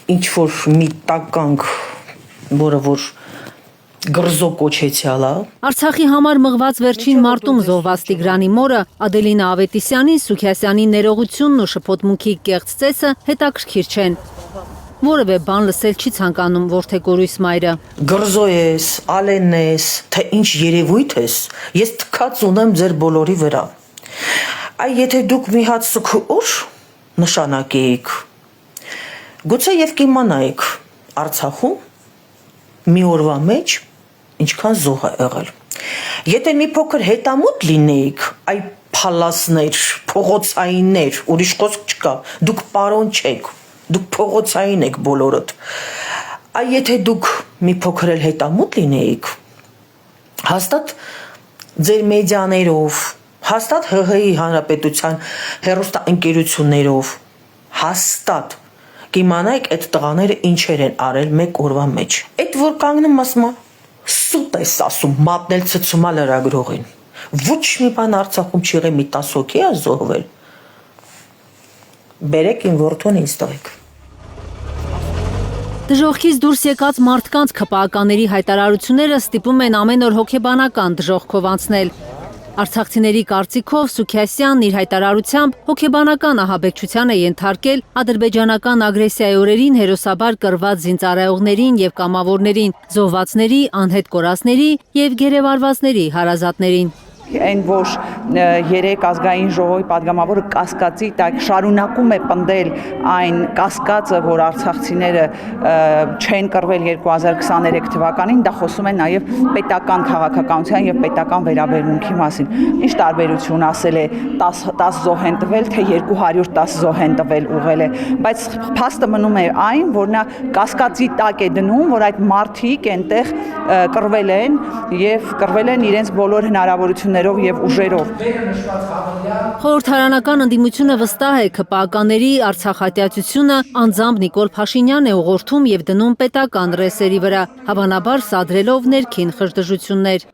ինչ որ մի տականք, որը որ գրզո կոչեցյալ է։ Արցախի համար մղված վերջին մարտում զոհված Տիգրանի մորը Ադելինա Ավետիսյանի, Սուքիասյանի ներողությունն ու շփոթմունքի կեղծ ծեսը հետաքրքիր չեն։ Որևէ բան լսել չի ցանկանում որդեգորույս մայրը։ Գրզո ես, ալեն ես, թե ինչ երևույթ ես, ես թքած ունեմ ձեր բոլորի վրա։ Այ եթե դուք մի հատ սուքուր նշանակեիք, գուցե եւ կիմանայիք Արցախում մի օրվա մեջ ինչքան զոհ է եղել։ Եթե մի փոքր հետամուտ լինեիք, այ փալասներ, փողոցայիններ, ուրիշ խոսք չկա, դուք պարոն չեք, դուք փողոցային եք բոլորդ։ Այ եթե դուք մի փոքր էլ հետամուտ լինեիք, հաստատ ձեր մեդիաներով, հաստատ ՀՀ-ի հանրապետության հեռուստաընկերություններով, հաստատ կիմանայիք այդ տղաները ինչեր են արել մեկ օրվա մեջ։ Այդ որ կանգնում ասում սուտ ես ասում, մատնել ցցումա լրագրողին։ Ոչ մի բան Արցախում չի եղել, մի 10 հոգի է զոհվել։ Բերեք իմ որդուն ինձ տվեք։ Դժոխքից դուրս եկած մարդկանց ՔՊԱ-ականների հայտարարությունները ստիպում են ամեն օր հոգեբանական դժոխքով անցնել։ Արցախցիների կարծիքով Սուքիասյանն իր հայտարարությամբ հոգեբանական ահաբեկչության է ենթարկել ադրբեջանական ագրեսիայի օրերին հերոսաբար կռված զինծառայողներին եւ կամավորներին, զոհվածների, անհետ կորածների եւ գերեվարվածների հարազատներին։ Այն որ երեք ազգային ժողովի падգամավորը կասկածի տակ շարունակում է պնդել այն կասկածը, որ արցախցիները չեն կռվել 2023 թվականին, դա խոսում է նաև պետական քաղաքականության եւ պետական վերաբերմունքի մասին։ Ինչ տարբերություն ասել է 10 զոհ են տվել, թե 210 զոհ են տվել ուղղել է, բայց փաստը մնում է այն, որ նա կասկածի տակ է դնում, որ այդ մարդիկ այնտեղ կռվել են եւ կռվել են իրենց բոլոր հնարավորություններով եւ ուժերով։ Խորհրդարանական ընդդիմությունը վստահ է ՔՊԱ-ականների արցախատյացությունը անձամբ Նիկոլ Փաշինյանն է ուղղորդում եւ դնում պետական ռեսերի վրա, հավանաբար սադրելով ներքին խժդժություններ։